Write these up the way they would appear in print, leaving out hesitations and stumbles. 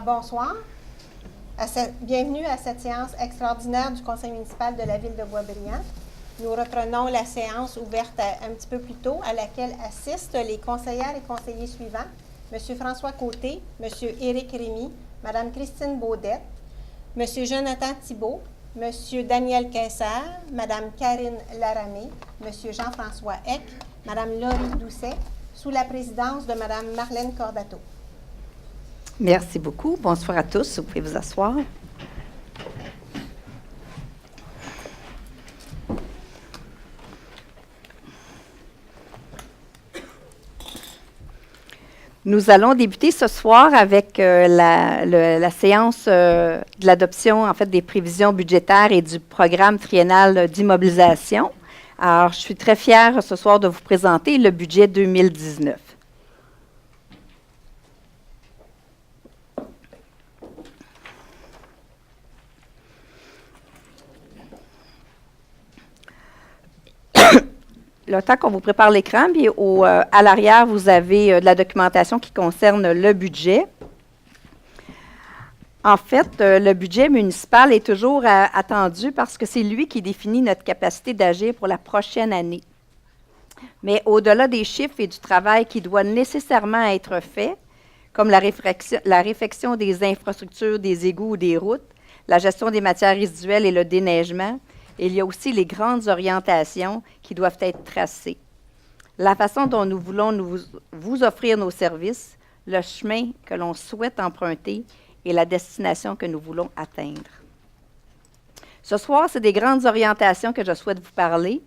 Bonsoir. Bienvenue à cette séance extraordinaire du Conseil municipal de la Ville de Boisbriand. Nous reprenons la séance ouverte un petit peu plus tôt, à laquelle assistent les conseillères et conseillers suivants: M. François Côté, M. Éric Rémy, Mme Christine Baudette, M. Jonathan Thibault, M. Daniel Quincer, Mme Karine Laramé, M. Jean-François Eck, Mme Laurie Doucet, sous la présidence de Mme Marlène Cordato. Merci beaucoup. Bonsoir à tous. Vous pouvez vous asseoir. Nous allons débuter ce soir avec la séance de l'adoption, en fait, des prévisions budgétaires et du programme triennal d'immobilisation. Alors, je suis très fière ce soir de vous présenter le budget 2019. Le temps qu'on vous prépare l'écran, puis à l'arrière, vous avez de la documentation qui concerne le budget. En fait, le budget municipal est toujours attendu parce que c'est lui qui définit notre capacité d'agir pour la prochaine année. Mais au-delà des chiffres et du travail qui doit nécessairement être fait, comme la réfection des infrastructures, des égouts ou des routes, la gestion des matières résiduelles et le déneigement, il y a aussi les grandes orientations qui doivent être tracées. La façon dont nous voulons vous offrir nos services, le chemin que l'on souhaite emprunter et la destination que nous voulons atteindre. Ce soir, c'est des grandes orientations que je souhaite vous parler,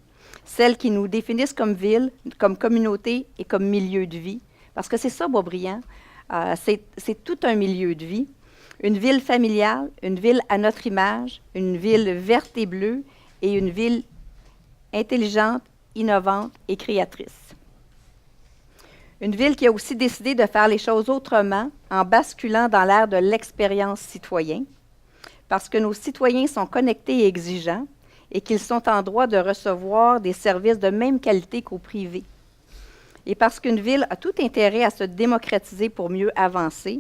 celles qui nous définissent comme ville, comme communauté et comme milieu de vie. Parce que c'est ça, Boisbriand, c'est tout un milieu de vie. Une ville familiale, une ville à notre image, une ville verte et bleue, et une ville intelligente, innovante et créatrice. Une ville qui a aussi décidé de faire les choses autrement en basculant dans l'ère de l'expérience citoyenne, parce que nos citoyens sont connectés et exigeants et qu'ils sont en droit de recevoir des services de même qualité qu'au privé. Et parce qu'une ville a tout intérêt à se démocratiser pour mieux avancer,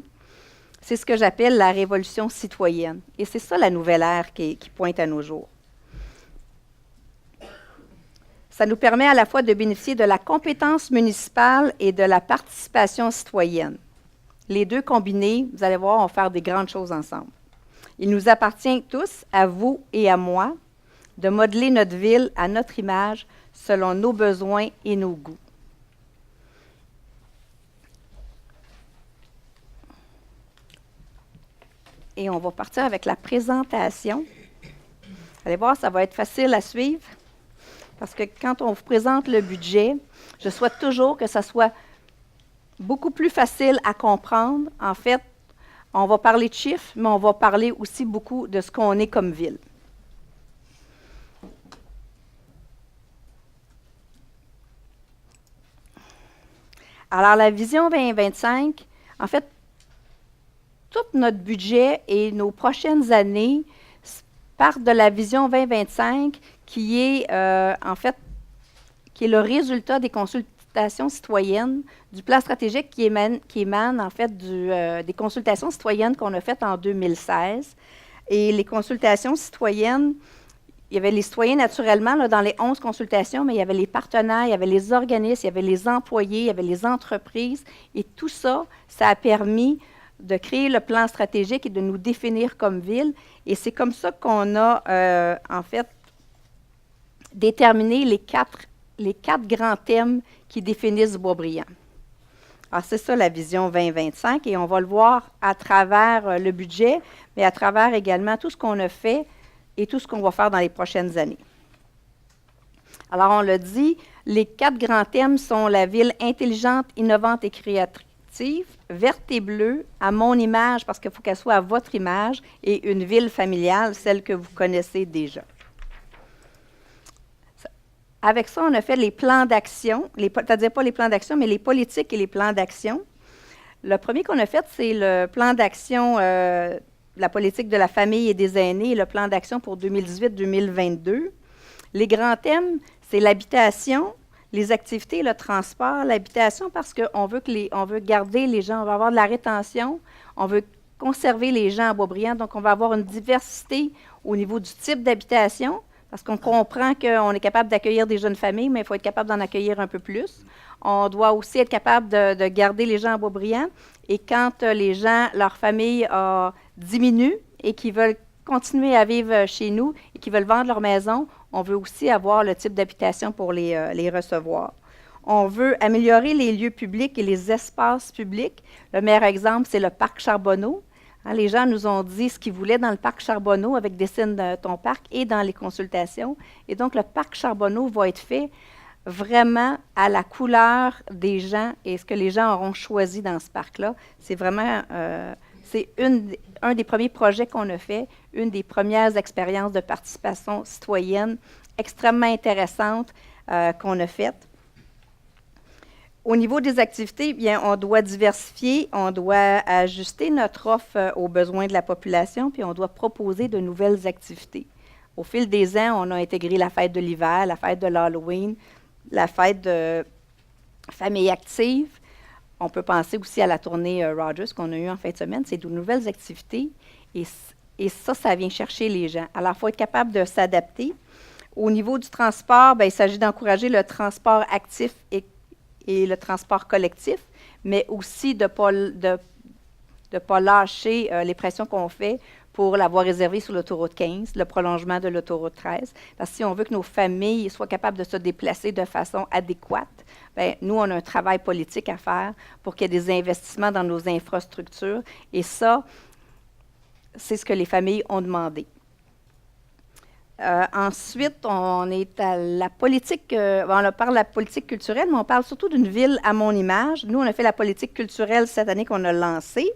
c'est ce que j'appelle la révolution citoyenne. Et c'est ça la nouvelle ère qui pointe à nos jours. Ça nous permet à la fois de bénéficier de la compétence municipale et de la participation citoyenne. Les deux combinés, vous allez voir, vont faire des grandes choses ensemble. Il nous appartient tous, à vous et à moi, de modeler notre ville à notre image selon nos besoins et nos goûts. Et on va partir avec la présentation. Vous allez voir, ça va être facile à suivre. Parce que quand on vous présente le budget, je souhaite toujours que ça soit beaucoup plus facile à comprendre. En fait, on va parler de chiffres, mais on va parler aussi beaucoup de ce qu'on est comme ville. Alors, la vision 2025, en fait, tout notre budget et nos prochaines années partent de la vision 2025 qui est, qui est le résultat des consultations citoyennes, du plan stratégique qui émane en fait, des consultations citoyennes qu'on a faites en 2016. Et les consultations citoyennes, il y avait les citoyens naturellement là, dans les 11 consultations, mais il y avait les partenaires, il y avait les organismes, il y avait les employés, il y avait les entreprises. Et tout ça, ça a permis de créer le plan stratégique et de nous définir comme ville. Et c'est comme ça qu'on a, en fait, déterminé les quatre grands thèmes qui définissent Boisbriand. Alors, c'est ça la vision 2025 et on va le voir à travers le budget, mais à travers également tout ce qu'on a fait et tout ce qu'on va faire dans les prochaines années. Alors, on l'a dit, les 4 grands thèmes sont la ville intelligente, innovante et créative, verte et bleue, à mon image, parce qu'il faut qu'elle soit à votre image, et une ville familiale, celle que vous connaissez déjà. Avec ça, on a fait les plans d'action, c'est-à-dire pas les plans d'action, mais les politiques et les plans d'action. Le premier qu'on a fait, c'est le plan d'action, la politique de la famille et des aînés, et le plan d'action pour 2018-2022. Les grands thèmes, c'est l'habitation, les activités, le transport, l'habitation, parce qu'on veut, on veut garder les gens, on veut avoir de la rétention, on veut conserver les gens à Boisbriand. Donc, on va avoir une diversité au niveau du type d'habitation, parce qu'on comprend qu'on est capable d'accueillir des jeunes familles, mais il faut être capable d'en accueillir un peu plus. On doit aussi être capable de garder les gens à Boisbriand. Et quand les gens, leur famille diminue et qu'ils veulent continuer à vivre chez nous et qu'ils veulent vendre leur maison, on veut aussi avoir le type d'habitation pour les recevoir. On veut améliorer les lieux publics et les espaces publics. Le meilleur exemple, c'est le parc Charbonneau. Hein, les gens nous ont dit ce qu'ils voulaient dans le parc Charbonneau avec Dessine de ton parc et dans les consultations. Et donc, le parc Charbonneau va être fait vraiment à la couleur des gens et ce que les gens auront choisi dans ce parc-là. C'est vraiment c'est un des premiers projets qu'on a fait, une des premières expériences de participation citoyenne extrêmement intéressante qu'on a faites. Au niveau des activités, bien, on doit diversifier, on doit ajuster notre offre aux besoins de la population, puis on doit proposer de nouvelles activités. Au fil des ans, on a intégré la fête de l'hiver, la fête de l'Halloween, la fête de famille active. On peut penser aussi à la tournée Rogers qu'on a eue en fin de semaine. C'est de nouvelles activités et ça vient chercher les gens. Alors, il faut être capable de s'adapter. Au niveau du transport, bien, il s'agit d'encourager le transport actif et le transport collectif, mais aussi de ne pas lâcher les pressions qu'on fait pour l'avoir réservé sur l'autoroute 15, le prolongement de l'autoroute 13. Parce que si on veut que nos familles soient capables de se déplacer de façon adéquate, bien, nous, on a un travail politique à faire pour qu'il y ait des investissements dans nos infrastructures. Et ça, c'est ce que les familles ont demandé. Ensuite, on est à la politique, on parle de la politique culturelle, mais on parle surtout d'une ville à mon image. Nous, on a fait la politique culturelle cette année qu'on a lancée.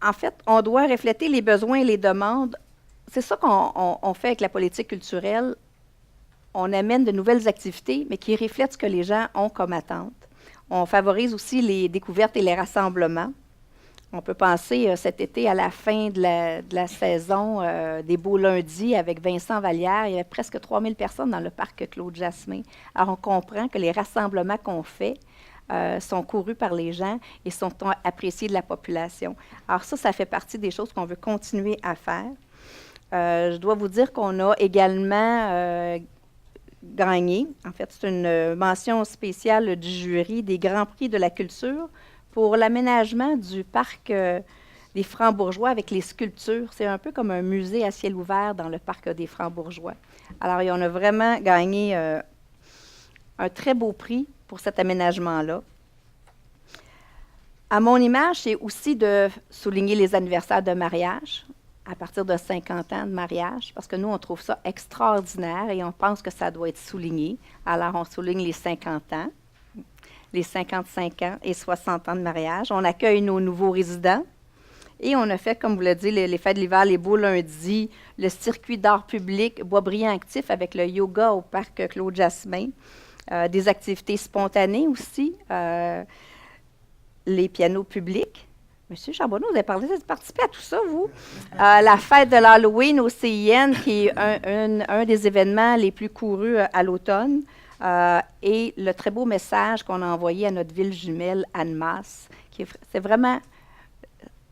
En fait, on doit refléter les besoins et les demandes. C'est ça qu'on fait avec la politique culturelle. On amène de nouvelles activités, mais qui reflètent ce que les gens ont comme attente. On favorise aussi les découvertes et les rassemblements. On peut penser cet été à la fin de la saison des Beaux Lundis avec Vincent Vallière. Il y avait presque 3000 personnes dans le parc Claude-Jasmin. Alors, on comprend que les rassemblements qu'on fait sont courus par les gens et sont appréciés de la population. Alors ça fait partie des choses qu'on veut continuer à faire. Je dois vous dire qu'on a également gagné, en fait, c'est une mention spéciale du jury des Grands Prix de la culture pour l'aménagement du parc des Francs-Bourgeois avec les sculptures. C'est un peu comme un musée à ciel ouvert dans le parc des Francs-Bourgeois. Alors, on a vraiment gagné un très beau prix pour cet aménagement-là. À mon image, c'est aussi de souligner les anniversaires de mariage à partir de 50 ans de mariage, parce que nous, on trouve ça extraordinaire et on pense que ça doit être souligné. Alors, on souligne les 50 ans, les 55 ans et 60 ans de mariage. On accueille nos nouveaux résidents et on a fait, comme vous l'avez dit, les fêtes de l'hiver, les Beaux Lundis, le circuit d'art public Boisbriand actif avec le yoga au parc Claude-Jasmin, des activités spontanées aussi, les pianos publics. Monsieur Charbonneau, vous avez participé à tout ça, vous? La fête de l'Halloween au CIN, qui est un des événements les plus courus à l'automne. Et le très beau message qu'on a envoyé à notre ville jumelle, Annemasse, c'est vraiment...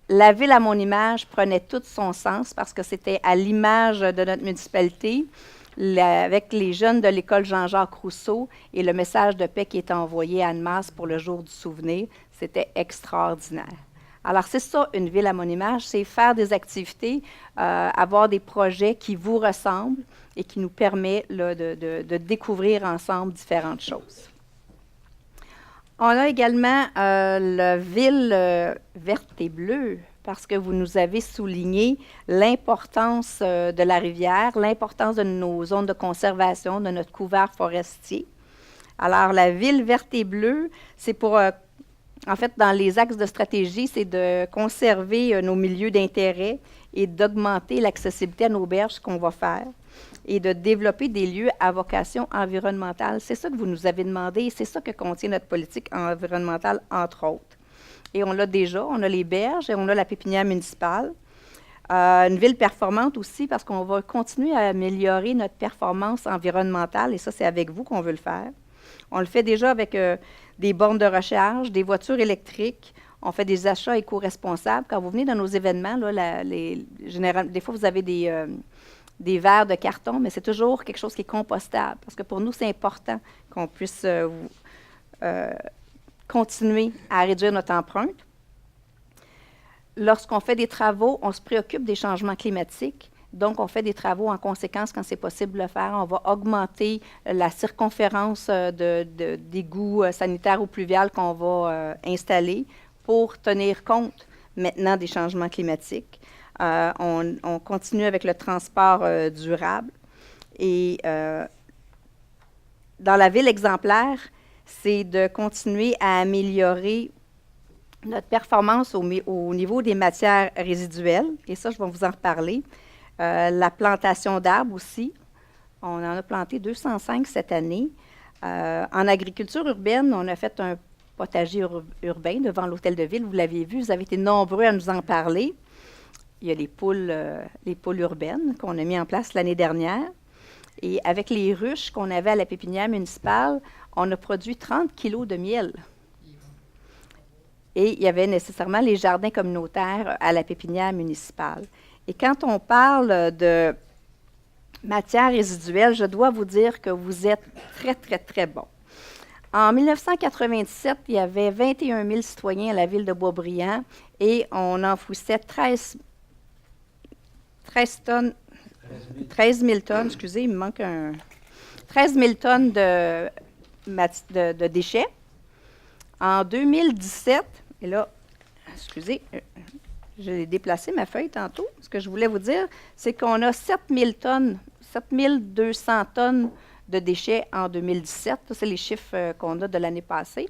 La ville à mon image prenait tout son sens parce que c'était à l'image de notre municipalité, avec les jeunes de l'école Jean-Jacques Rousseau et le message de paix qui était envoyé à Annemasse pour le jour du souvenir. C'était extraordinaire. Alors, c'est ça, une ville à mon image, c'est faire des activités, avoir des projets qui vous ressemblent et qui nous permettent là, de découvrir ensemble différentes choses. On a également la ville verte et bleue, parce que vous nous avez souligné l'importance de la rivière, l'importance de nos zones de conservation, de notre couvert forestier. Alors, la ville verte et bleue, c'est pour... En fait, dans les axes de stratégie, c'est de conserver nos milieux d'intérêt et d'augmenter l'accessibilité à nos berges, ce qu'on va faire, et de développer des lieux à vocation environnementale. C'est ça que vous nous avez demandé et c'est ça que contient notre politique environnementale, entre autres. Et on l'a déjà, on a les berges et on a la pépinière municipale. Une ville performante aussi parce qu'on va continuer à améliorer notre performance environnementale et ça, c'est avec vous qu'on veut le faire. On le fait déjà avec... des bornes de recharge, des voitures électriques. On fait des achats éco-responsables. Quand vous venez dans nos événements, là, des fois, vous avez des verres de carton, mais c'est toujours quelque chose qui est compostable. Parce que pour nous, c'est important qu'on puisse continuer à réduire notre empreinte. Lorsqu'on fait des travaux, on se préoccupe des changements climatiques. Donc, on fait des travaux en conséquence quand c'est possible de le faire. On va augmenter la circonférence d'égouts sanitaires ou pluviales qu'on va installer pour tenir compte maintenant des changements climatiques. On continue avec le transport durable. Et dans la ville exemplaire, c'est de continuer à améliorer notre performance au niveau des matières résiduelles. Et ça, je vais vous en reparler. La plantation d'arbres aussi. On en a planté 205 cette année. En agriculture urbaine, on a fait un potager urbain devant l'hôtel de ville. Vous l'avez vu, vous avez été nombreux à nous en parler. Il y a les poules urbaines qu'on a mis en place l'année dernière. Et avec les ruches qu'on avait à la pépinière municipale, on a produit 30 kilos de miel. Et il y avait nécessairement les jardins communautaires à la pépinière municipale. Et quand on parle de matières résiduelles, je dois vous dire que vous êtes très, très, très bon. En 1997, il y avait 21 000 citoyens à la ville de Boisbriand et on enfouissait 13 000 tonnes, excusez, il me manque 13 000 tonnes de déchets. En 2017, et là, excusez, j'ai déplacé ma feuille tantôt. Ce que je voulais vous dire, c'est qu'on a 7 200 tonnes de déchets en 2017. Ça, c'est les chiffres qu'on a de l'année passée.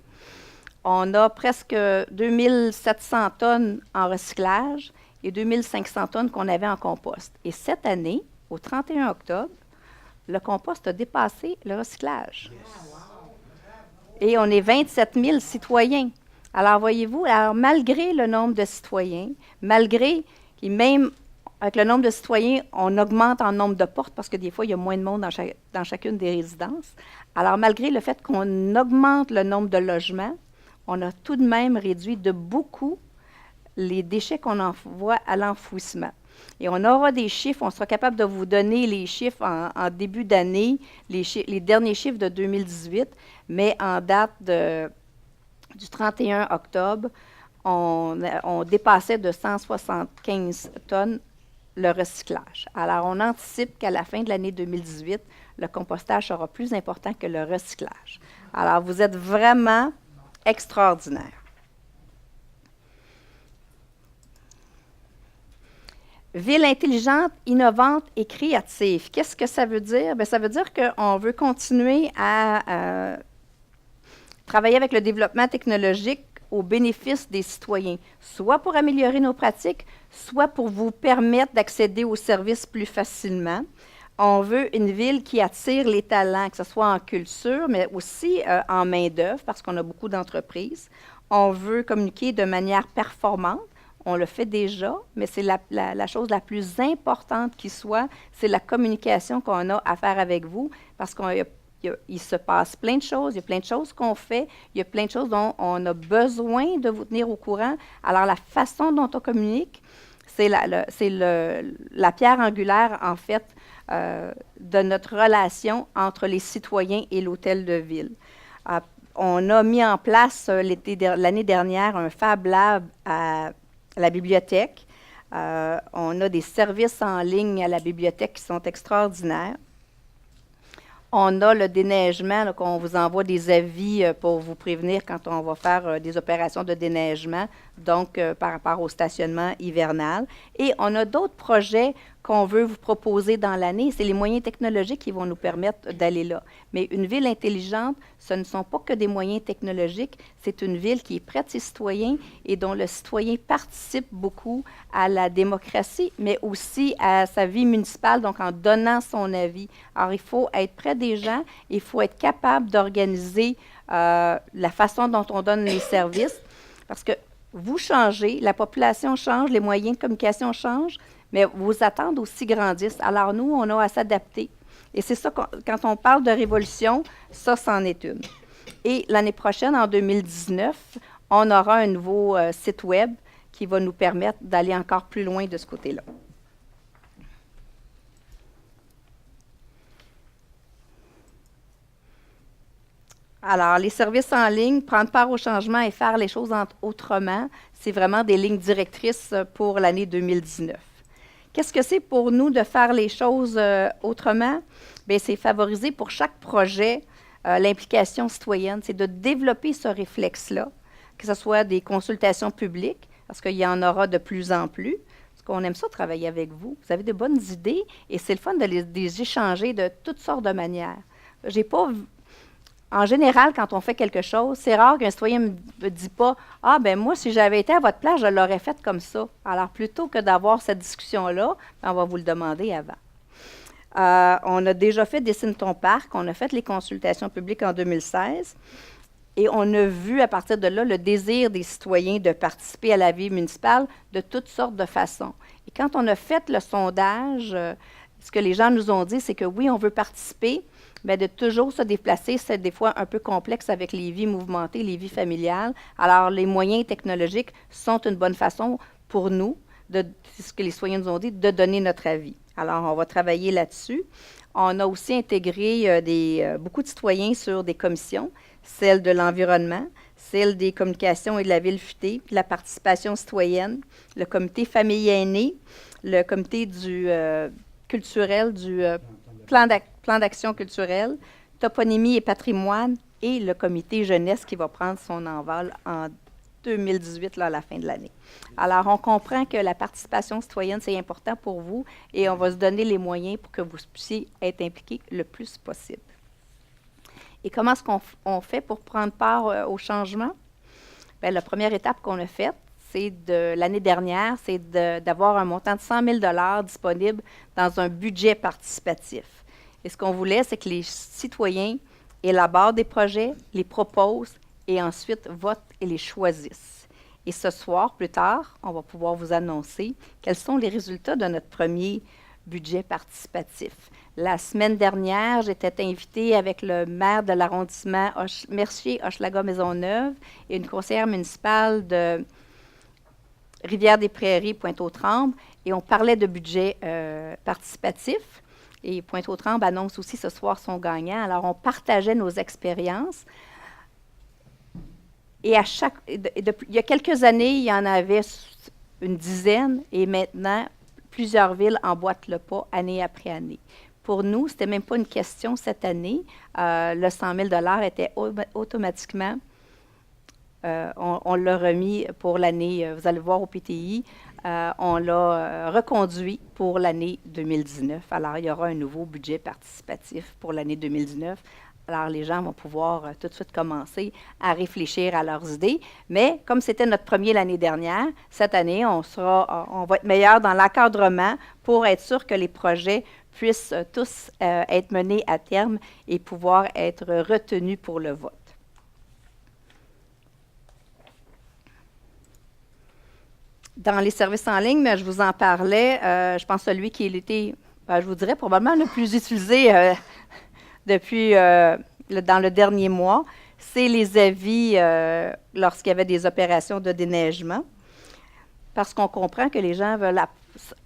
On a presque 2 700 tonnes en recyclage et 2 500 tonnes qu'on avait en compost. Et cette année, au 31 octobre, le compost a dépassé le recyclage. Et on est 27 000 citoyens. Alors, voyez-vous, malgré le nombre de citoyens, malgré que même avec le nombre de citoyens, on augmente en nombre de portes parce que des fois, il y a moins de monde dans chacune des résidences. Alors, malgré le fait qu'on augmente le nombre de logements, on a tout de même réduit de beaucoup les déchets qu'on envoie à l'enfouissement. Et on aura des chiffres, on sera capable de vous donner les chiffres en début d'année, les derniers chiffres de 2018, mais en date du 31 octobre, on dépassait de 175 tonnes le recyclage. Alors, on anticipe qu'à la fin de l'année 2018, le compostage sera plus important que le recyclage. Alors, vous êtes vraiment extraordinaire. Ville intelligente, innovante et créative. Qu'est-ce que ça veut dire? Bien, ça veut dire qu'on veut continuer à travailler avec le développement technologique au bénéfice des citoyens, soit pour améliorer nos pratiques, soit pour vous permettre d'accéder aux services plus facilement. On veut une ville qui attire les talents, que ce soit en culture, mais aussi en main-d'œuvre, parce qu'on a beaucoup d'entreprises. On veut communiquer de manière performante. On le fait déjà, mais c'est la chose la plus importante qui soit, c'est la communication qu'on a à faire avec vous, parce qu'il se passe plein de choses, il y a plein de choses qu'on fait, il y a plein de choses dont on a besoin de vous tenir au courant. Alors, la façon dont on communique, c'est la pierre angulaire, en fait, de notre relation entre les citoyens et l'hôtel de ville. On a mis en place l'année dernière un Fab Lab à la bibliothèque. On a des services en ligne à la bibliothèque qui sont extraordinaires. On a le déneigement, là, qu'on vous envoie des avis pour vous prévenir quand on va faire des opérations de déneigement, donc par rapport au stationnement hivernal. Et on a d'autres projets qu'on veut vous proposer dans l'année. C'est les moyens technologiques qui vont nous permettre d'aller là. Mais une ville intelligente, ce ne sont pas que des moyens technologiques, c'est une ville qui est prête ses citoyens et dont le citoyen participe beaucoup à la démocratie, mais aussi à sa vie municipale, donc en donnant son avis. Alors, il faut être près des gens, il faut être capable d'organiser la façon dont on donne les services, parce que vous changez, la population change, les moyens de communication changent, mais vos attentes aussi grandissent. Alors, nous, on a à s'adapter. Et c'est ça, quand on parle de révolution, ça, c'en est une. Et l'année prochaine, en 2019, on aura un nouveau site web qui va nous permettre d'aller encore plus loin de ce côté-là. Alors, les services en ligne, prendre part au changement et faire les choses autrement, c'est vraiment des lignes directrices pour l'année 2019. Qu'est-ce que c'est pour nous de faire les choses autrement? Bien, c'est favoriser pour chaque projet l'implication citoyenne. C'est de développer ce réflexe-là, que ce soit des consultations publiques, parce qu'il y en aura de plus en plus, parce qu'on aime ça travailler avec vous. Vous avez de bonnes idées et c'est le fun de les échanger de toutes sortes de manières. J'ai pas... En général, quand on fait quelque chose, c'est rare qu'un citoyen ne me dise pas « Ah, ben moi, si j'avais été à votre place, je l'aurais fait comme ça. » Alors, plutôt que d'avoir cette discussion-là, on va vous le demander avant. On a déjà fait Dessine ton parc, on a fait les consultations publiques en 2016 et on a vu à partir de là le désir des citoyens de participer à la vie municipale de toutes sortes de façons. Et quand on a fait le sondage, ce que les gens nous ont dit, c'est que oui, on veut participer, mais de toujours se déplacer, c'est des fois un peu complexe avec les vies mouvementées, les vies familiales. Alors, les moyens technologiques sont une bonne façon pour nous, c'est ce que les citoyens nous ont dit, de donner notre avis. Alors, on va travailler là-dessus. On a aussi intégré beaucoup de citoyens sur des commissions, celle de l'environnement, celle des communications et de la ville futée, la participation citoyenne, le comité famille aînée, le comité du culturel, du plan d'action culturelle, toponymie et patrimoine et le comité jeunesse qui va prendre son envol en 2018, là, à la fin de l'année. Alors, on comprend que la participation citoyenne, c'est important pour vous et on va se donner les moyens pour que vous puissiez être impliqués le plus possible. Et comment est-ce qu'on fait pour prendre part au changement? Bien, la première étape qu'on a faite, c'est de l'année dernière, c'est d'avoir un montant de 100 000 $ disponible dans un budget participatif. Et ce qu'on voulait, c'est que les citoyens élaborent des projets, les proposent et ensuite votent et les choisissent. Et ce soir, plus tard, on va pouvoir vous annoncer quels sont les résultats de notre premier budget participatif. La semaine dernière, j'étais invitée avec le maire de l'arrondissement Mercier-Hochelaga-Maisonneuve et une conseillère municipale de Rivière-des-Prairies, Pointe-aux-Trembles, et on parlait de budget participatif. Et Pointe-aux-Trembles annonce aussi ce soir son gagnant. Alors, on partageait nos expériences. Et il y a quelques années, il y en avait une dizaine, et maintenant, plusieurs villes emboîtent le pas année après année. Pour nous, ce n'était même pas une question cette année. Le 100 000 $ était automatiquement, on l'a remis pour l'année, vous allez voir au PTI, on l'a reconduit pour l'année 2019. Alors, il y aura un nouveau budget participatif pour l'année 2019. Alors, les gens vont pouvoir tout de suite commencer à réfléchir à leurs idées. Mais comme c'était notre premier l'année dernière, cette année, on va être meilleur dans l'encadrement pour être sûr que les projets puissent tous être menés à terme et pouvoir être retenus pour le vote. Dans les services en ligne, mais je vous en parlais, je pense celui qui était, je vous dirais, probablement le plus utilisé depuis dans le dernier mois, c'est les avis lorsqu'il y avait des opérations de déneigement, parce qu'on comprend que les gens veulent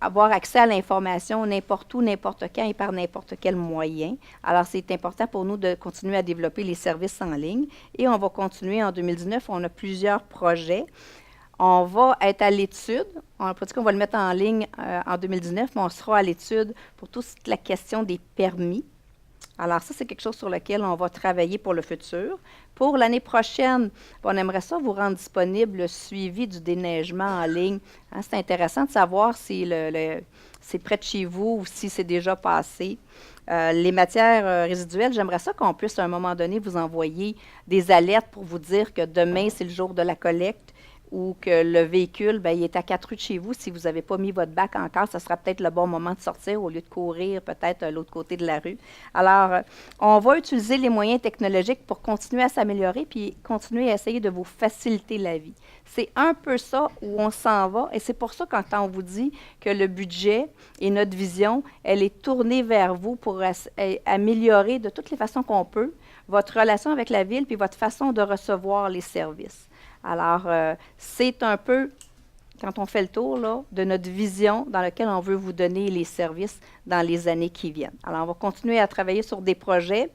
avoir accès à l'information n'importe où, n'importe quand et par n'importe quel moyen. Alors, c'est important pour nous de continuer à développer les services en ligne et on va continuer en 2019. On a plusieurs projets. On va être à l'étude. On n'a pas dit qu'on va le mettre en ligne en 2019, mais on sera à l'étude pour toute la question des permis. Alors, ça, c'est quelque chose sur lequel on va travailler pour le futur. Pour l'année prochaine, on aimerait ça vous rendre disponible le suivi du déneigement en ligne. Hein, c'est intéressant de savoir si c'est près de chez vous ou si c'est déjà passé. Les matières résiduelles, j'aimerais ça qu'on puisse à un moment donné vous envoyer des alertes pour vous dire que demain, c'est le jour de la collecte ou que le véhicule, il est à 4 rues de chez vous. Si vous n'avez pas mis votre bac encore, ce sera peut-être le bon moment de sortir au lieu de courir peut-être à l'autre côté de la rue. Alors, on va utiliser les moyens technologiques pour continuer à s'améliorer puis continuer à essayer de vous faciliter la vie. C'est un peu ça où on s'en va et c'est pour ça quand on vous dit que le budget et notre vision, elle est tournée vers vous pour améliorer de toutes les façons qu'on peut votre relation avec la ville puis votre façon de recevoir les services. Alors, c'est un peu, quand on fait le tour là, de notre vision dans laquelle on veut vous donner les services dans les années qui viennent. Alors, on va continuer à travailler sur des projets.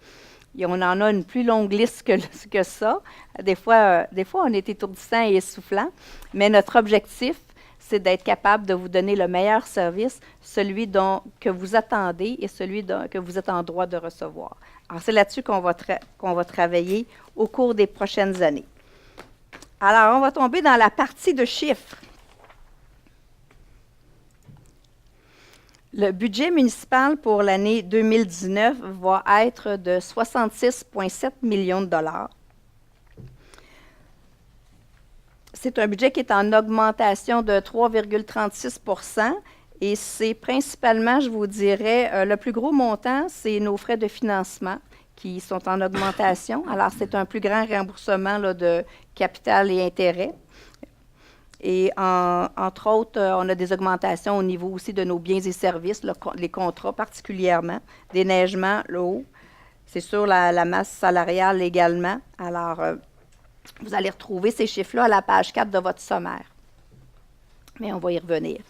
Et on en a une plus longue liste que ça. Des fois, on est étourdissant et essoufflant, mais notre objectif, c'est d'être capable de vous donner le meilleur service, celui que vous attendez et celui que vous êtes en droit de recevoir. Alors, c'est là-dessus qu'on va travailler au cours des prochaines années. Alors, on va tomber dans la partie de chiffres. Le budget municipal pour l'année 2019 va être de 66,7 millions de dollars. C'est un budget qui est en augmentation de 3,36 % et c'est principalement, je vous dirais, le plus gros montant, c'est nos frais de financement qui sont en augmentation. Alors, c'est un plus grand remboursement là, de capital et intérêts. Et entre autres, on a des augmentations au niveau aussi de nos biens et services, les contrats particulièrement, déneigement, l'eau. C'est sûr, la masse salariale également. Alors, vous allez retrouver ces chiffres-là à la page 4 de votre sommaire. Mais on va y revenir.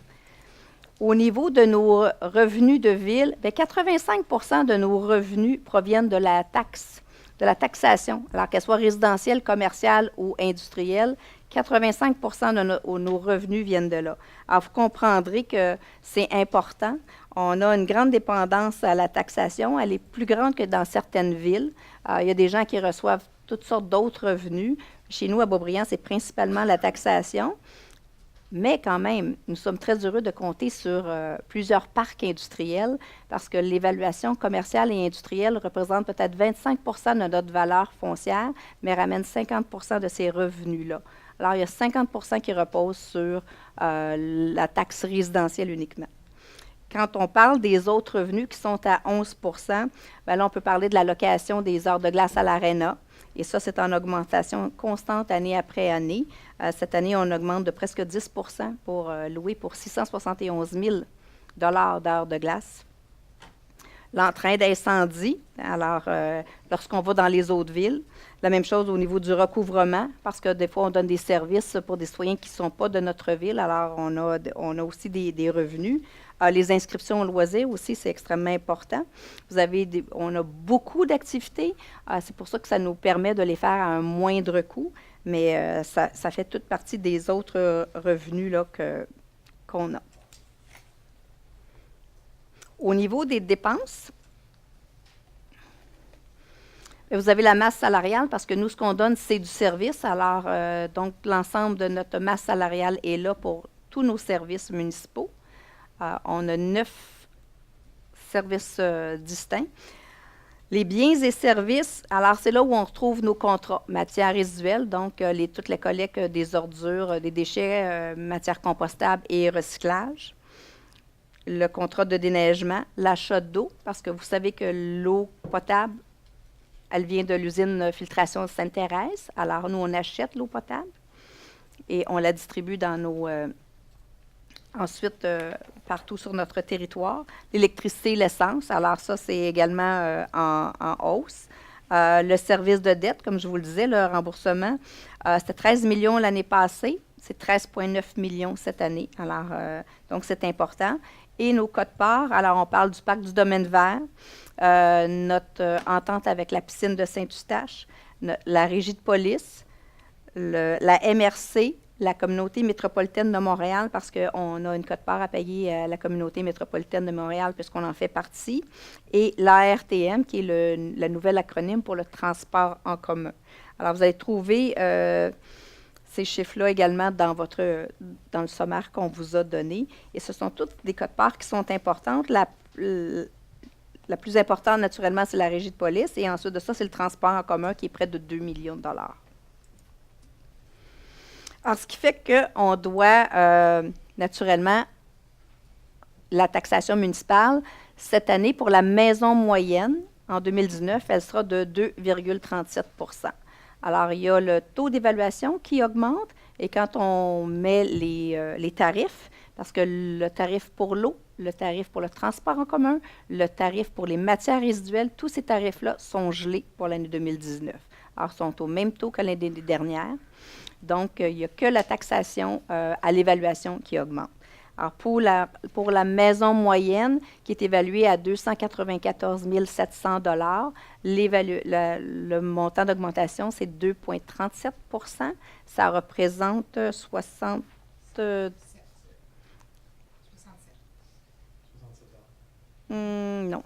Au niveau de nos revenus de ville, bien, 85 % de nos revenus proviennent de la taxe, de la taxation, alors qu'elle soit résidentielle, commerciale ou industrielle. 85 % de nos revenus viennent de là. Alors, vous comprendrez que c'est important. On a une grande dépendance à la taxation. Elle est plus grande que dans certaines villes. Il y a des gens qui reçoivent toutes sortes d'autres revenus. Chez nous, à Beaubriand, c'est principalement la taxation. Mais quand même, nous sommes très heureux de compter sur plusieurs parcs industriels parce que l'évaluation commerciale et industrielle représente peut-être 25 % de notre valeur foncière, mais ramène 50 % de ces revenus-là. Alors, il y a 50 % qui reposent sur la taxe résidentielle uniquement. Quand on parle des autres revenus qui sont à 11 %, bien là, on peut parler de la location des heures de glace à l'Arena. Et ça, c'est en augmentation constante année après année. Cette année, on augmente de presque 10 % pour louer pour 671 000 $ d'heures de glace. L'entrain d'incendie, alors lorsqu'on va dans les autres villes, la même chose au niveau du recouvrement, parce que des fois, on donne des services pour des citoyens qui ne sont pas de notre ville, alors on a aussi des revenus. Les inscriptions au loisirs aussi, c'est extrêmement important. On a beaucoup d'activités, c'est pour ça que ça nous permet de les faire à un moindre coût, mais ça fait toute partie des autres revenus là, qu'on a. Au niveau des dépenses, vous avez la masse salariale parce que nous, ce qu'on donne, c'est du service. Alors, donc, l'ensemble de notre masse salariale est là pour tous nos services municipaux. On a 9 services distincts. Les biens et services, alors c'est là où on retrouve nos contrats. Matières résiduelles, donc toutes les collectes des ordures, des déchets, matières compostables et recyclage. Le contrat de déneigement, l'achat d'eau, parce que vous savez que l'eau potable, elle vient de l'usine Filtration Sainte-Thérèse. Alors, nous, on achète l'eau potable et on la distribue dans nos... ensuite, partout sur notre territoire. L'électricité, l'essence, alors ça, c'est également en hausse. Le service de dette, comme je vous le disais, le remboursement, c'était 13 millions l'année passée. C'est 13,9 millions cette année. Alors, donc, c'est important. Et nos quotes-parts, alors on parle du parc du domaine vert, notre entente avec la piscine de Saint-Eustache, la régie de police, la MRC, la communauté métropolitaine de Montréal, parce qu'on a une quote-part à payer à la communauté métropolitaine de Montréal, puisqu'on en fait partie, et l'ARTM, qui est le nouvel acronyme pour le transport en commun. Alors, vous allez trouver ces chiffres-là également dans le sommaire qu'on vous a donné. Et ce sont toutes des quotes-parts qui sont importantes. La plus importante, naturellement, c'est la régie de police. Et ensuite de ça, c'est le transport en commun qui est près de 2 millions de dollars. Alors, ce qui fait qu'on doit, naturellement, la taxation municipale, cette année, pour la maison moyenne, en 2019, elle sera de 2,37 %. Alors, il y a le taux d'évaluation qui augmente et quand on met les tarifs, parce que le tarif pour l'eau, le tarif pour le transport en commun, le tarif pour les matières résiduelles, tous ces tarifs-là sont gelés pour l'année 2019. Alors, ils sont au même taux que l'année dernière. Donc, il n'y a que la taxation à l'évaluation qui augmente. Alors, pour la maison moyenne, qui est évaluée à 294 700 le montant d'augmentation, c'est 2,37 %. Ça représente 60... non.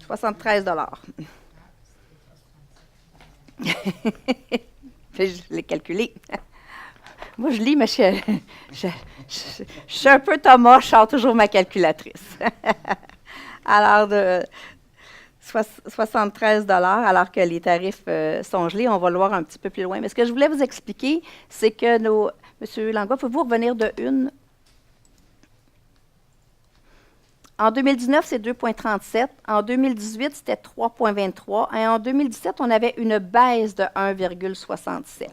73 $. Je l'ai calculé. Moi, je lis, mais je suis un peu Thomas, je sors toujours ma calculatrice. Alors, de 73 $, alors que les tarifs sont gelés. On va le voir un petit peu plus loin. Mais ce que je voulais vous expliquer, c'est que M. Langlois, pouvez-vous revenir de une? En 2019, c'est 2,37. En 2018, c'était 3,23. Et en 2017, on avait une baisse de 1,67.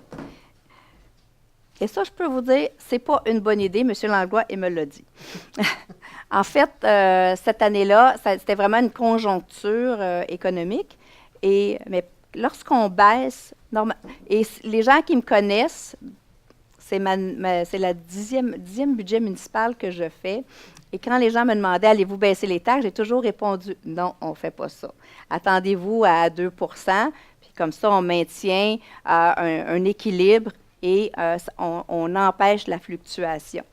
Et ça, je peux vous dire, ce n'est pas une bonne idée. M. Langlois, il me l'a dit. En fait, cette année-là, c'était vraiment une conjoncture économique. Mais lorsqu'on baisse, et les gens qui me connaissent, c'est la dixième budget municipal que je fais. Et quand les gens me demandaient, allez-vous baisser les taxes, j'ai toujours répondu, non, on ne fait pas ça. Attendez-vous à 2 %, puis comme ça, on maintient un équilibre et on empêche la fluctuation.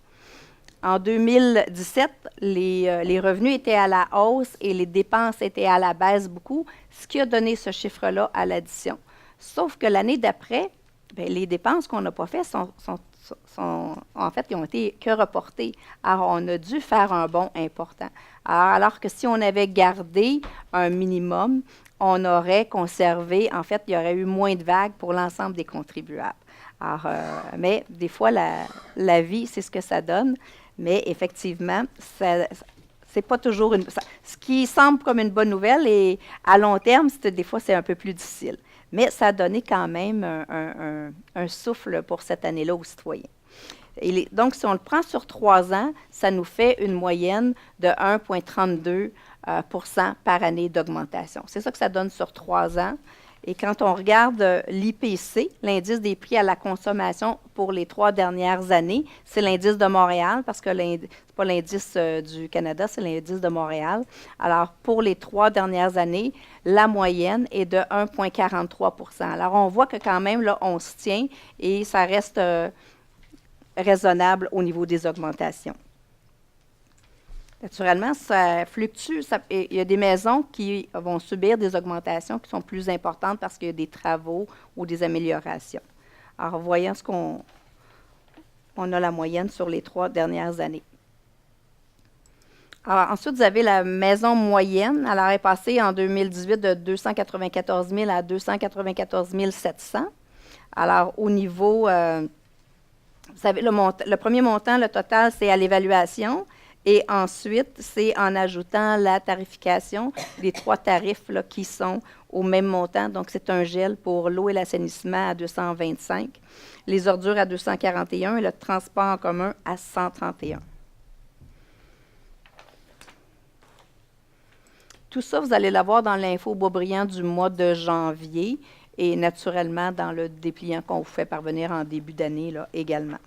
En 2017, les revenus étaient à la hausse et les dépenses étaient à la baisse beaucoup, ce qui a donné ce chiffre-là à l'addition. Sauf que l'année d'après, les dépenses qu'on n'a pas faites en fait, ils ont été que reportées. Alors, on a dû faire un bond important. Alors que si on avait gardé un minimum, on aurait conservé, en fait, il y aurait eu moins de vagues pour l'ensemble des contribuables. Alors, mais des fois, la vie, c'est ce que ça donne. Mais effectivement, c'est pas toujours ce qui semble comme une bonne nouvelle et à long terme, des fois, c'est un peu plus difficile. Mais ça a donné quand même un souffle pour cette année-là aux citoyens. Donc, si on le prend sur 3 ans, ça nous fait une moyenne de 1,32 % par année d'augmentation. C'est ça que ça donne sur 3 ans. Et quand on regarde l'IPC, l'indice des prix à la consommation pour les 3 dernières années, c'est l'indice de Montréal, parce que ce n'est pas l'indice du Canada, c'est l'indice de Montréal. Alors, pour les 3 dernières années, la moyenne est de 1,43 %. Alors, on voit que quand même, là, on se tient et ça reste raisonnable au niveau des augmentations. Naturellement, ça fluctue. Il y a des maisons qui vont subir des augmentations qui sont plus importantes parce qu'il y a des travaux ou des améliorations. Alors, voyons on a la moyenne sur les 3 dernières années. Alors, ensuite, vous avez la maison moyenne. Alors, elle est passée en 2018 de 294 000 à 294 700. Alors, au niveau, vous savez, le premier montant, le total, c'est à l'évaluation. Et ensuite, c'est en ajoutant la tarification, les 3 tarifs là, qui sont au même montant. Donc, c'est un gel pour l'eau et l'assainissement à 225, les ordures à 241 et le transport en commun à 131. Tout ça, vous allez l'avoir dans l'info Boisbriand du mois de janvier et naturellement dans le dépliant qu'on vous fait parvenir en début d'année là, également.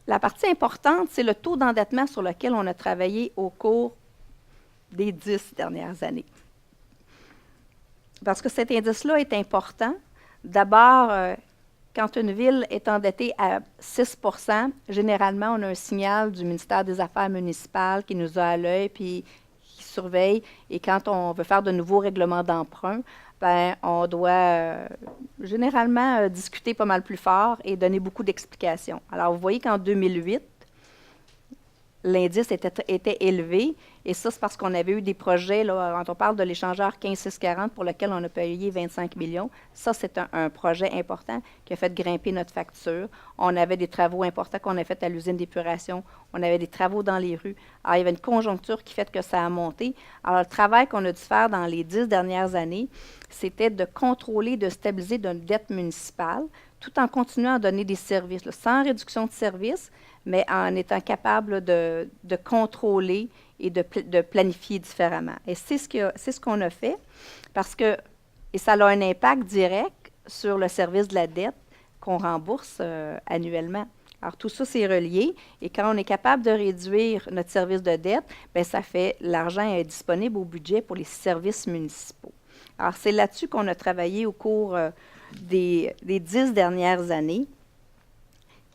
La partie importante, c'est le taux d'endettement sur lequel on a travaillé au cours des 10 dernières années. Parce que cet indice-là est important. D'abord, quand une ville est endettée à 6 %, généralement, on a un signal du ministère des Affaires municipales qui nous a à l'œil puis qui surveille. Et quand on veut faire de nouveaux règlements d'emprunt, on doit généralement discuter pas mal plus fort et donner beaucoup d'explications. Alors, vous voyez qu'en 2008, l'indice était élevé. Et ça, c'est parce qu'on avait eu des projets, là, quand on parle de l'échangeur 15640 pour lequel on a payé 25 millions, ça, c'est un projet important qui a fait grimper notre facture. On avait des travaux importants qu'on a fait à l'usine d'épuration. On avait des travaux dans les rues. Alors, il y avait une conjoncture qui fait que ça a monté. Alors, le travail qu'on a dû faire dans les 10 dernières années, c'était de contrôler, de stabiliser notre dette municipale, tout en continuant à donner des services, là, sans réduction de services, mais en étant capable de contrôler et de planifier différemment. Et c'est ce qu'on a fait parce que, et ça a un impact direct sur le service de la dette qu'on rembourse annuellement. Alors, tout ça, c'est relié. Et quand on est capable de réduire notre service de dette, bien, ça fait l'argent est disponible au budget pour les services municipaux. Alors, c'est là-dessus qu'on a travaillé au cours des 10 dernières années.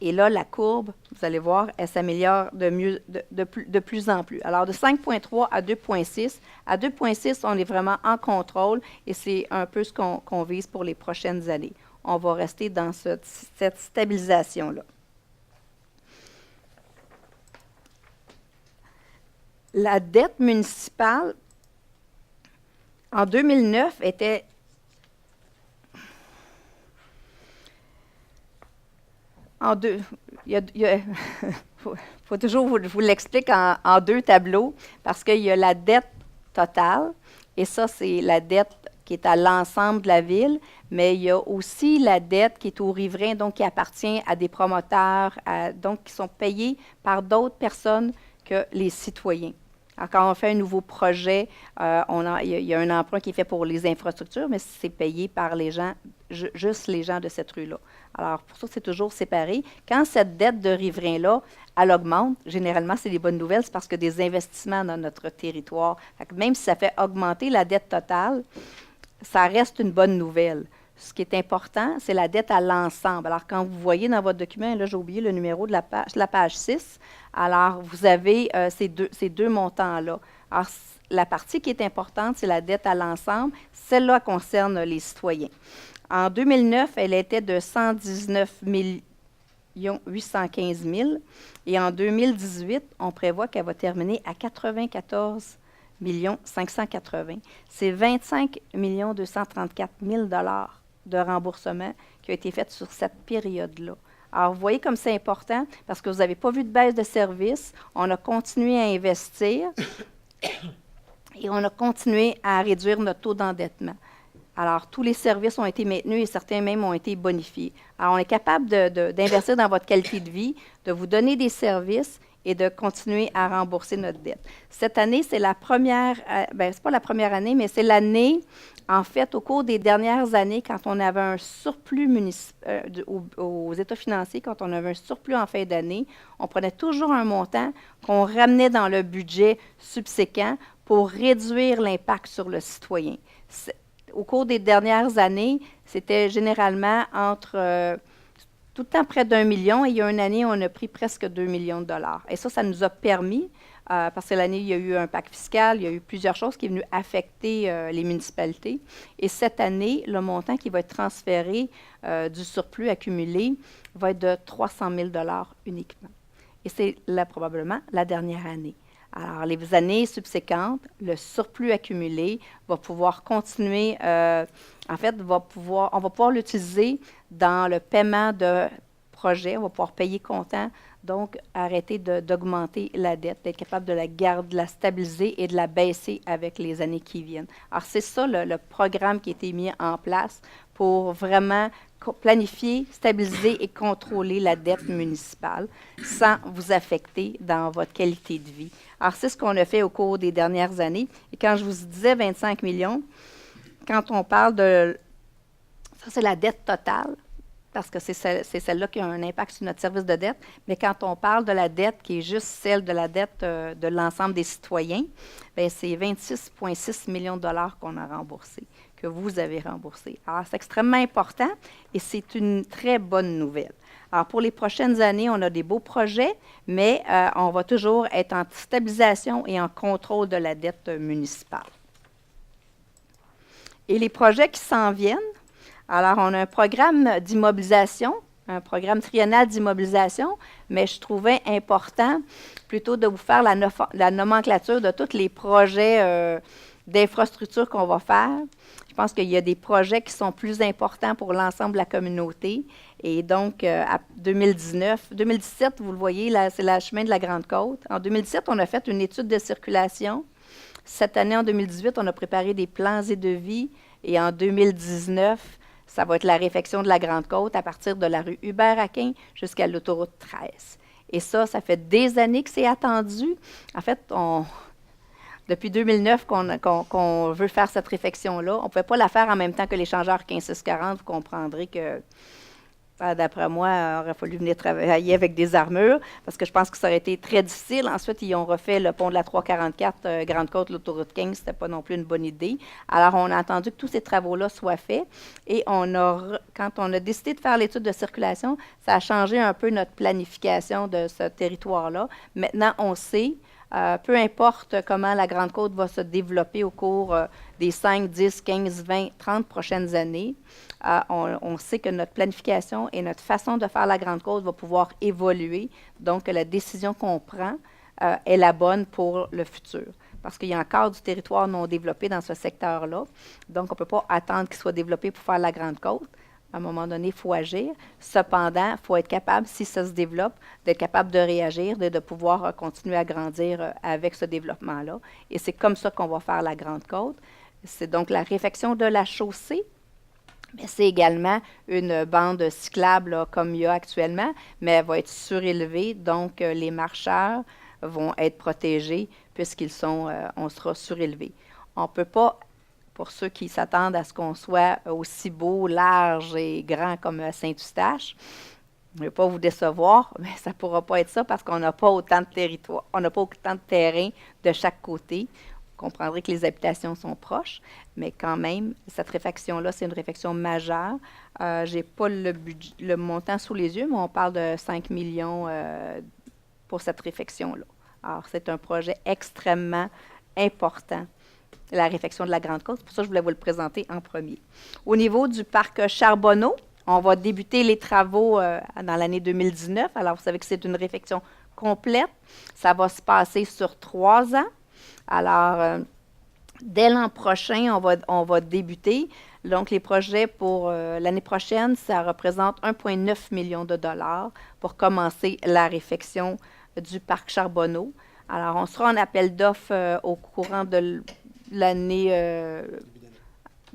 Et là, la courbe, vous allez voir, elle s'améliore de plus en plus. Alors, de 5,3 à 2,6. À 2,6, on est vraiment en contrôle et c'est un peu ce qu'on vise pour les prochaines années. On va rester dans cette stabilisation-là. La dette municipale, en 2009, était... Il faut toujours vous l'expliquer en deux tableaux, parce qu'il y a la dette totale, et ça, c'est la dette qui est à l'ensemble de la ville, mais il y a aussi la dette qui est aux riverains, donc qui appartient à des promoteurs, donc qui sont payés par d'autres personnes que les citoyens. Alors, quand on fait un nouveau projet, il y a un emprunt qui est fait pour les infrastructures, mais c'est payé par les gens, juste les gens de cette rue-là. Alors, pour ça, c'est toujours séparé. Quand cette dette de riverain-là, elle augmente, généralement, c'est des bonnes nouvelles, c'est parce que des investissements dans notre territoire. Même si ça fait augmenter la dette totale, ça reste une bonne nouvelle. Ce qui est important, c'est la dette à l'ensemble. Alors, quand vous voyez dans votre document, là, j'ai oublié le numéro de la page 6, alors vous avez ces deux montants-là. Alors, la partie qui est importante, c'est la dette à l'ensemble. Celle-là concerne les citoyens. En 2009, elle était de 119 815 000 et en 2018, on prévoit qu'elle va terminer à 94 580. C'est 25 234 000 de remboursement qui a été fait sur cette période-là. Alors, vous voyez comme c'est important parce que vous n'avez pas vu de baisse de service. On a continué à investir et on a continué à réduire notre taux d'endettement. Alors, tous les services ont été maintenus et certains même ont été bonifiés. Alors, on est capable d'investir dans votre qualité de vie, de vous donner des services et de continuer à rembourser notre dette. Cette année, c'est la première, c'est pas la première année, mais c'est l'année, en fait, au cours des dernières années, quand on avait un surplus aux états financiers, quand on avait un surplus en fin d'année, on prenait toujours un montant qu'on ramenait dans le budget subséquent pour réduire l'impact sur le citoyen. Au cours des dernières années, c'était généralement entre tout le temps près d'1 million, et il y a une année, on a pris presque 2 millions de dollars. Et ça nous a permis, parce que l'année, il y a eu un pacte fiscal, il y a eu plusieurs choses qui sont venues affecter les municipalités. Et cette année, le montant qui va être transféré du surplus accumulé va être de 300 000 dollars uniquement. Et c'est là probablement la dernière année. Alors, les années subséquentes, le surplus accumulé va pouvoir continuer, en fait, on va pouvoir l'utiliser dans le paiement de projets, on va pouvoir payer comptant, donc arrêter d'augmenter la dette, d'être capable de de la stabiliser et de la baisser avec les années qui viennent. Alors, c'est ça le programme qui a été mis en place pour vraiment planifier, stabiliser et contrôler la dette municipale sans vous affecter dans votre qualité de vie. Alors, c'est ce qu'on a fait au cours des dernières années. Et quand je vous disais 25 millions, quand on parle de... Ça, c'est la dette totale, parce que c'est celle-là qui a un impact sur notre service de dette. Mais quand on parle de la dette qui est juste celle de la dette de l'ensemble des citoyens, bien, c'est 26,6 millions de dollars qu'on a remboursé, que vous avez remboursé. Alors, c'est extrêmement important et c'est une très bonne nouvelle. Alors, pour les prochaines années, on a des beaux projets, mais on va toujours être en stabilisation et en contrôle de la dette municipale. Et les projets qui s'en viennent, alors, on a un programme d'immobilisation, un programme triennal d'immobilisation, mais je trouvais important plutôt de vous faire la nomenclature de tous les projets d'infrastructure qu'on va faire. Je pense qu'il y a des projets qui sont plus importants pour l'ensemble de la communauté. Et donc, à 2017, vous le voyez, là, c'est le chemin de la Grande-Côte. En 2017, on a fait une étude de circulation. Cette année, en 2018, on a préparé des plans et devis. Et en 2019, ça va être la réfection de la Grande-Côte à partir de la rue Hubert-Aquin jusqu'à l'autoroute 13. Et ça fait des années que c'est attendu. En fait, depuis 2009 qu'on veut faire cette réfection-là. On ne pouvait pas la faire en même temps que l'échangeur 1540. Vous comprendrez que, d'après moi, il aurait fallu venir travailler avec des armures parce que je pense que ça aurait été très difficile. Ensuite, ils ont refait le pont de la 344, Grande-Côte, l'autoroute 15. Ce n'était pas non plus une bonne idée. Alors, on a attendu que tous ces travaux-là soient faits. Et quand on a décidé de faire l'étude de circulation, ça a changé un peu notre planification de ce territoire-là. Maintenant, on sait. Peu importe comment la Grande Côte va se développer au cours des 5, 10, 15, 20, 30 prochaines années, on sait que notre planification et notre façon de faire la Grande Côte va pouvoir évoluer. Donc, la décision qu'on prend est la bonne pour le futur. Parce qu'il y a encore du territoire non développé dans ce secteur-là. Donc, on ne peut pas attendre qu'il soit développé pour faire la Grande Côte. À un moment donné, il faut agir. Cependant, il faut être capable, si ça se développe, d'être capable de réagir, de pouvoir continuer à grandir avec ce développement-là. Et c'est comme ça qu'on va faire la Grande Côte. C'est donc la réfection de la chaussée, mais c'est également une bande cyclable là, comme il y a actuellement, mais elle va être surélevée, donc les marcheurs vont être protégés puisqu'ils sont, on sera surélevé. On ne peut pas, pour ceux qui s'attendent à ce qu'on soit aussi beau, large et grand comme Saint-Eustache, je ne vais pas vous décevoir, mais ça ne pourra pas être ça parce qu'on n'a pas autant de territoire, on n'a pas autant de terrain de chaque côté. Vous comprendrez que les habitations sont proches, mais quand même, cette réfection-là, c'est une réfection majeure. Je n'ai pas le montant sous les yeux, mais on parle de 5 millions pour cette réfection-là. Alors, c'est un projet extrêmement important, la réfection de la Grande Côte. C'est pour ça que je voulais vous le présenter en premier. Au niveau du parc Charbonneau, on va débuter les travaux dans l'année 2019. Alors, vous savez que c'est une réfection complète. Ça va se passer sur 3 ans. Alors, dès l'an prochain, on va débuter. Donc, les projets pour l'année prochaine, ça représente 1,9 million de dollars pour commencer la réfection du parc Charbonneau. Alors, on sera en appel d'offres au courant de l'année,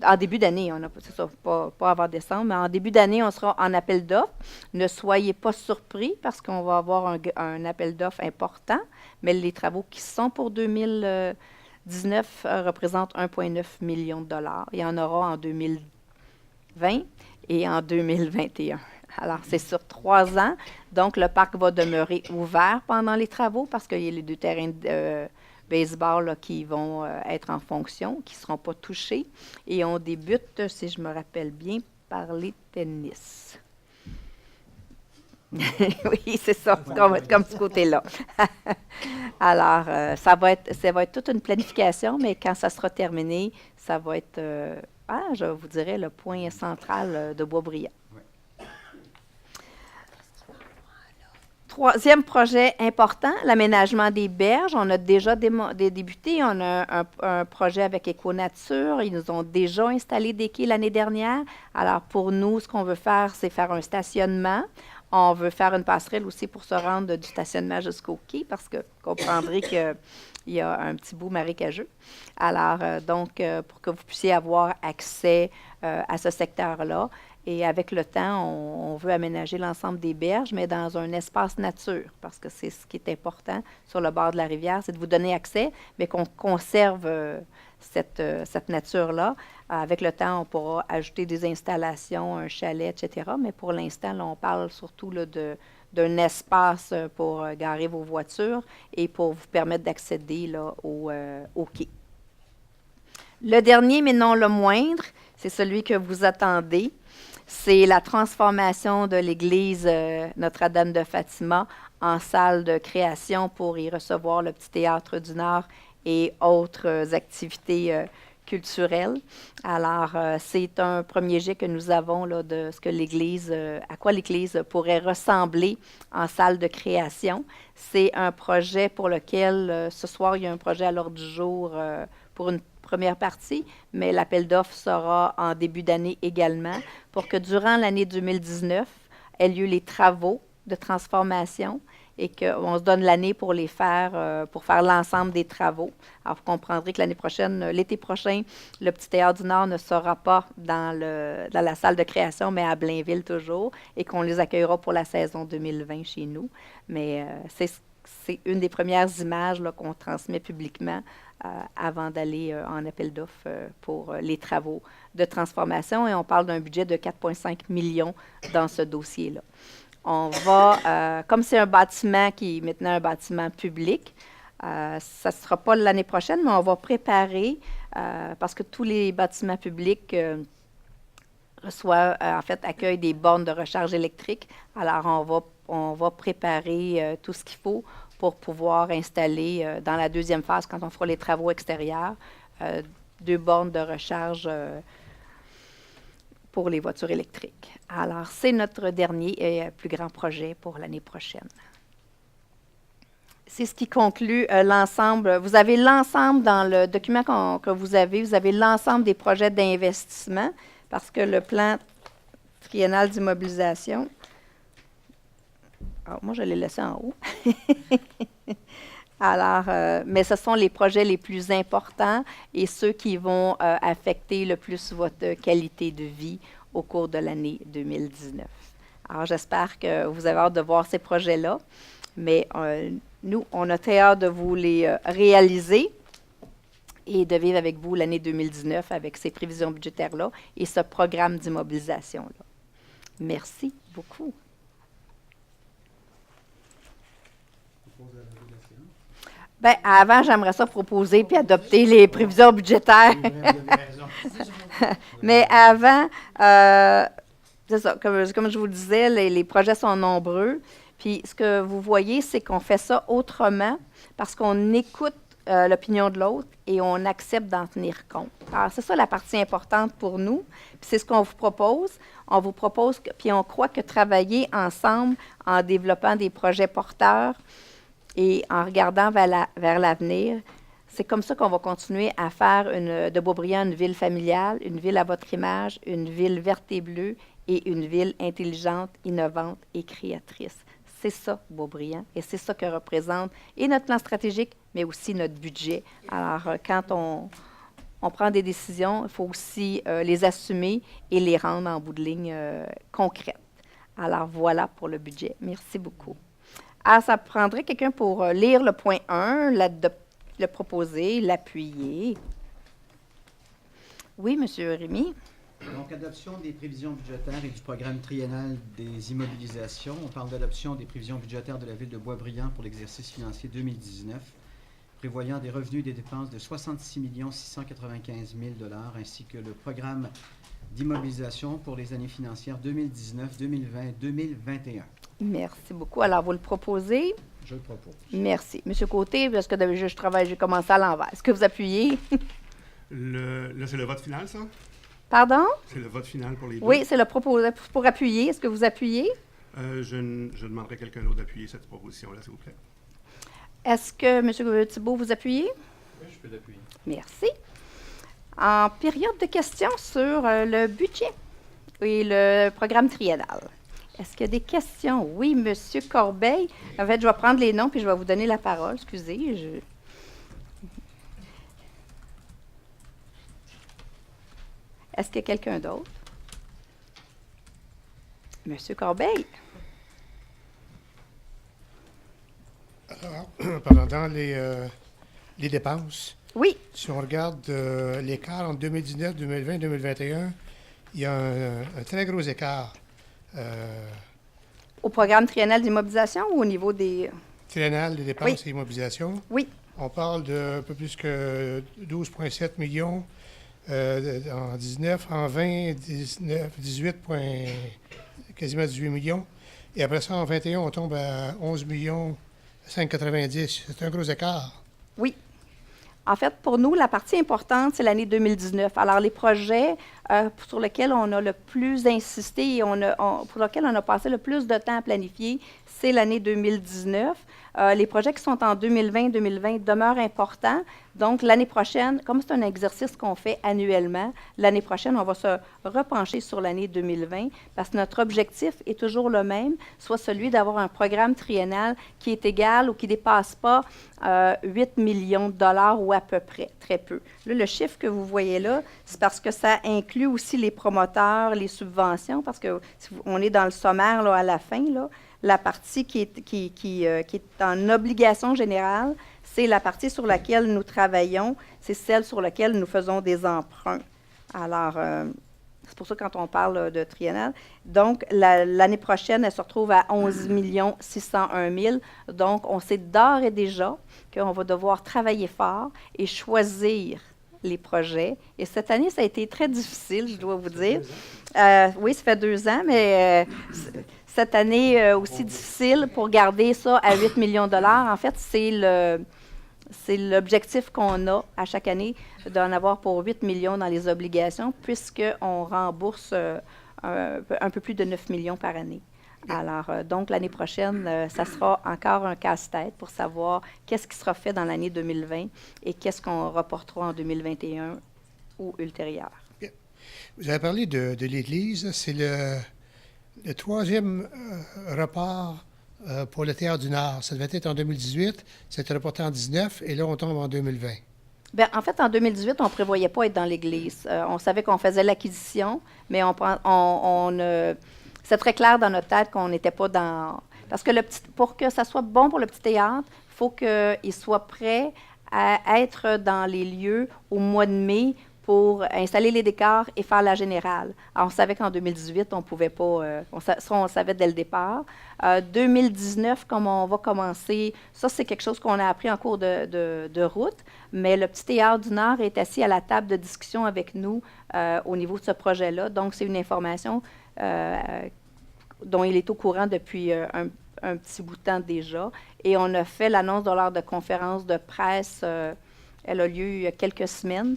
en début d'année, c'est ça, pas avant décembre, mais en début d'année, on sera en appel d'offres. Ne soyez pas surpris parce qu'on va avoir un appel d'offres important, mais les travaux qui sont pour 2019 représentent 1,9 million de dollars. Il y en aura en 2020 et en 2021. Alors, c'est sur 3 ans. Donc, le parc va demeurer ouvert pendant les travaux parce qu'il y a les 2 terrains de baseball là, qui vont être en fonction, qui ne seront pas touchés. Et on débute, si je me rappelle bien, par les tennis. Oui, c'est ça, comme ce côté-là. Alors, ça va être toute une planification, mais quand ça sera terminé, ça va être, je vous dirais, le point central de Boisbriand. Troisième projet important, l'aménagement des berges. On a déjà débuté. On a un projet avec Éco-Nature. Ils nous ont déjà installé des quais l'année dernière. Alors, pour nous, ce qu'on veut faire, c'est faire un stationnement. On veut faire une passerelle aussi pour se rendre du stationnement jusqu'au quai parce que vous comprendrez qu'il y a un petit bout marécageux. Alors, pour que vous puissiez avoir accès à ce secteur-là. Et avec le temps, on veut aménager l'ensemble des berges, mais dans un espace nature, parce que c'est ce qui est important sur le bord de la rivière, c'est de vous donner accès, mais qu'on conserve cette nature-là. Avec le temps, on pourra ajouter des installations, un chalet, etc. Mais pour l'instant, là, on parle surtout là, d'un espace pour garer vos voitures et pour vous permettre d'accéder là, au quai. Le dernier, mais non le moindre, c'est celui que vous attendez. C'est la transformation de l'église Notre-Dame de Fatima en salle de création pour y recevoir le petit théâtre du Nord et autres activités culturelles. Alors, c'est un premier jet que nous avons là, de ce que l'église, à quoi l'église pourrait ressembler en salle de création. C'est un projet pour lequel, ce soir, il y a un projet à l'ordre du jour pour une première partie, mais l'appel d'offres sera en début d'année également pour que durant l'année 2019 aient lieu les travaux de transformation et qu'on se donne l'année pour les faire, pour faire l'ensemble des travaux. Alors, vous comprendrez que l'été prochain, le Petit Théâtre du Nord ne sera pas dans la salle de création, mais à Blainville toujours, et qu'on les accueillera pour la saison 2020 chez nous. Mais c'est une des premières images là, qu'on transmet publiquement avant d'aller en appel d'offres pour les travaux de transformation. Et on parle d'un budget de 4,5 millions dans ce dossier-là. On va, comme c'est un bâtiment qui est maintenant un bâtiment public, ça ne sera pas l'année prochaine, mais on va préparer, parce que tous les bâtiments publics accueillent des bornes de recharge électrique. Alors, on va préparer tout ce qu'il faut pour pouvoir installer dans la deuxième phase, quand on fera les travaux extérieurs, 2 bornes de recharge pour les voitures électriques. Alors, c'est notre dernier et plus grand projet pour l'année prochaine. C'est ce qui conclut l'ensemble. Vous avez l'ensemble dans le document que vous avez l'ensemble des projets d'investissement, parce que le plan triennal d'immobilisation, moi, je l'ai laissé en haut. Alors, mais ce sont les projets les plus importants et ceux qui vont affecter le plus votre qualité de vie au cours de l'année 2019. Alors, j'espère que vous avez hâte de voir ces projets-là, mais nous, on a très hâte de vous les réaliser et de vivre avec vous l'année 2019 avec ces prévisions budgétaires-là et ce programme d'immobilisation-là. Merci beaucoup. Bien, avant, j'aimerais ça proposer puis adopter les prévisions budgétaires. Mais avant, c'est ça, comme je vous le disais, les projets sont nombreux. Puis ce que vous voyez, c'est qu'on fait ça autrement parce qu'on écoute l'opinion de l'autre et on accepte d'en tenir compte. Alors, c'est ça la partie importante pour nous. Puis c'est ce qu'on vous propose. On vous propose, puis on croit que travailler ensemble en développant des projets porteurs et en regardant vers l'avenir, c'est comme ça qu'on va continuer à faire de Beaubriand une ville familiale, une ville à votre image, une ville verte et bleue et une ville intelligente, innovante et créatrice. C'est ça, Beaubriand, et c'est ça que représente et notre plan stratégique, mais aussi notre budget. Alors, quand on prend des décisions, il faut aussi les assumer et les rendre en bout de ligne concrètes. Alors, voilà pour le budget. Merci beaucoup. Alors, ça prendrait quelqu'un pour lire le point 1, le proposer, l'appuyer. Oui, M. Rémy. Donc, adoption des prévisions budgétaires et du programme triennal des immobilisations. On parle d'adoption des prévisions budgétaires de la Ville de Boisbriand pour l'exercice financier 2019, prévoyant des revenus et des dépenses de 66 695 000 $ ainsi que le programme d'immobilisation pour les années financières 2019, 2020, 2021. Merci beaucoup. Alors, vous le proposez? Je le propose. Merci. Monsieur Côté, parce que j'ai commencé à l'envers. Est-ce que vous appuyez? Là, c'est le vote final, ça? Pardon? C'est le vote final pour les deux? Oui, c'est le proposé pour appuyer. Est-ce que vous appuyez? Je demanderai à quelqu'un d'autre d'appuyer cette proposition-là, s'il vous plaît. Est-ce que, M. Thibault, vous appuyez? Oui, je peux l'appuyer. Merci. En période de questions sur le budget et le programme triennal. Est-ce qu'il y a des questions? Oui, M. Corbeil. En fait, je vais prendre les noms puis je vais vous donner la parole. Excusez. Est-ce qu'il y a quelqu'un d'autre? M. Corbeil. Alors, dans les dépenses, Oui. si on regarde l'écart entre 2019, 2020 et 2021, il y a un très gros écart. Au programme triennal d'immobilisation ou au niveau des... Triennal des dépenses et immobilisation. Oui. On parle de un peu plus que 12,7 millions en 19, en 20, 19, 18, quasiment 18 millions. Et après ça, en 21, on tombe à 11 millions 590. C'est un gros écart. Oui. En fait, pour nous, la partie importante, c'est l'année 2019. Alors, les projets sur lequel on a le plus insisté et pour lequel on a passé le plus de temps à planifier, c'est l'année 2019. Les projets qui sont en 2020 demeurent importants. Donc, l'année prochaine, comme c'est un exercice qu'on fait annuellement, l'année prochaine, on va se repencher sur l'année 2020 parce que notre objectif est toujours le même, soit celui d'avoir un programme triennal qui est égal ou qui ne dépasse pas 8 millions de dollars ou à peu près, très peu. Là, le chiffre que vous voyez là, c'est parce que ça inclut aussi les promoteurs, les subventions, parce qu'on est dans le sommaire là, à la fin, là. La partie qui est en obligation générale, c'est la partie sur laquelle nous travaillons, c'est celle sur laquelle nous faisons des emprunts. Alors, c'est pour ça quand on parle de triennal. Donc, l'année prochaine, elle se retrouve à 11 601 000. Donc, on sait d'ores et déjà qu'on va devoir travailler fort et choisir les projets. Et cette année, ça a été très difficile, je dois vous dire. Oui, ça fait 2 ans, mais cette année aussi difficile pour garder ça à 8 millions de dollars. En fait, c'est l'objectif qu'on a à chaque année d'en avoir pour 8 millions dans les obligations, puisqu'on rembourse un peu plus de 9 millions par année. Alors, donc, l'année prochaine, ça sera encore un casse-tête pour savoir qu'est-ce qui sera fait dans l'année 2020 et qu'est-ce qu'on reportera en 2021 ou ultérieur. Vous avez parlé de l'Église. C'est le 3e report pour le Théâtre du Nord. Ça devait être en 2018, c'était reporté en 2019 et là, on tombe en 2020. Bien, en fait, en 2018, on ne prévoyait pas être dans l'Église. On savait qu'on faisait l'acquisition, mais c'est très clair dans notre tête qu'on n'était pas dans... Parce que pour que ça soit bon pour le petit théâtre, il faut qu'il soit prêt à être dans les lieux au mois de mai pour installer les décors et faire la générale. Alors, on savait qu'en 2018, on ne pouvait pas... on savait dès le départ. 2019, comme on va commencer, ça, c'est quelque chose qu'on a appris en cours de route, mais le Petit Théâtre du Nord est assis à la table de discussion avec nous au niveau de ce projet-là. Donc, c'est une information dont il est au courant depuis un petit bout de temps déjà. Et on a fait l'annonce de l'heure de conférence de presse. Elle a lieu il y a quelques semaines.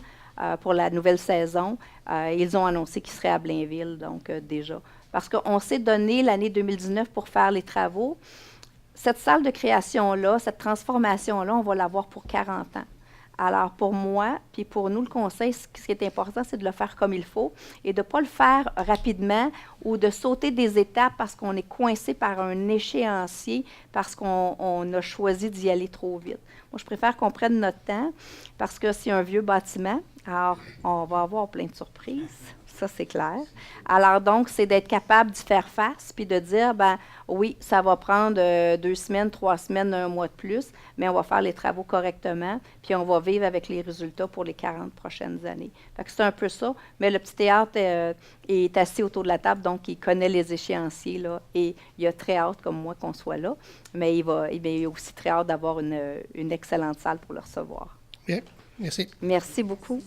Pour la nouvelle saison. Ils ont annoncé qu'ils seraient à Blainville, donc déjà. Parce qu'on s'est donné l'année 2019 pour faire les travaux. Cette salle de création-là, cette transformation-là, on va l'avoir pour 40 ans. Alors, pour moi, puis pour nous, le conseil, ce qui est important, c'est de le faire comme il faut et de ne pas le faire rapidement ou de sauter des étapes parce qu'on est coincé par un échéancier, parce qu'on a choisi d'y aller trop vite. Moi, je préfère qu'on prenne notre temps parce que c'est un vieux bâtiment. Alors, on va avoir plein de surprises, ça c'est clair. Alors donc, c'est d'être capable d'y faire face puis de dire, ben oui, ça va prendre 2 semaines, 3 semaines, 1 mois de plus, mais on va faire les travaux correctement puis on va vivre avec les résultats pour les 40 prochaines années. Fait que c'est un peu ça, mais le Petit Théâtre est assis autour de la table, donc il connaît les échéanciers, là, et il a très hâte, comme moi, qu'on soit là, mais il a aussi très hâte d'avoir une excellente salle pour le recevoir. Bien, merci. Merci beaucoup.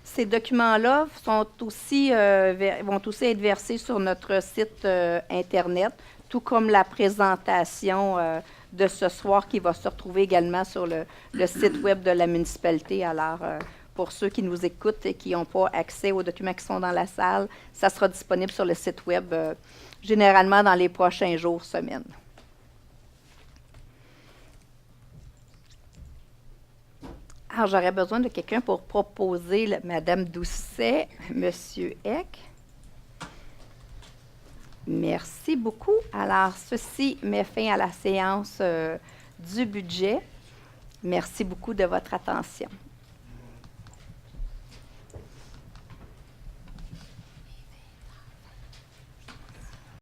Ces documents-là vont aussi être versés sur notre site Internet, tout comme la présentation de ce soir qui va se retrouver également sur le site web de la municipalité. Alors, pour ceux qui nous écoutent et qui n'ont pas accès aux documents qui sont dans la salle, ça sera disponible sur le site web généralement dans les prochains jours, semaines. Alors, j'aurais besoin de quelqu'un pour proposer Mme Doucet, M. Eck. Merci beaucoup. Alors, ceci met fin à la séance du budget. Merci beaucoup de votre attention.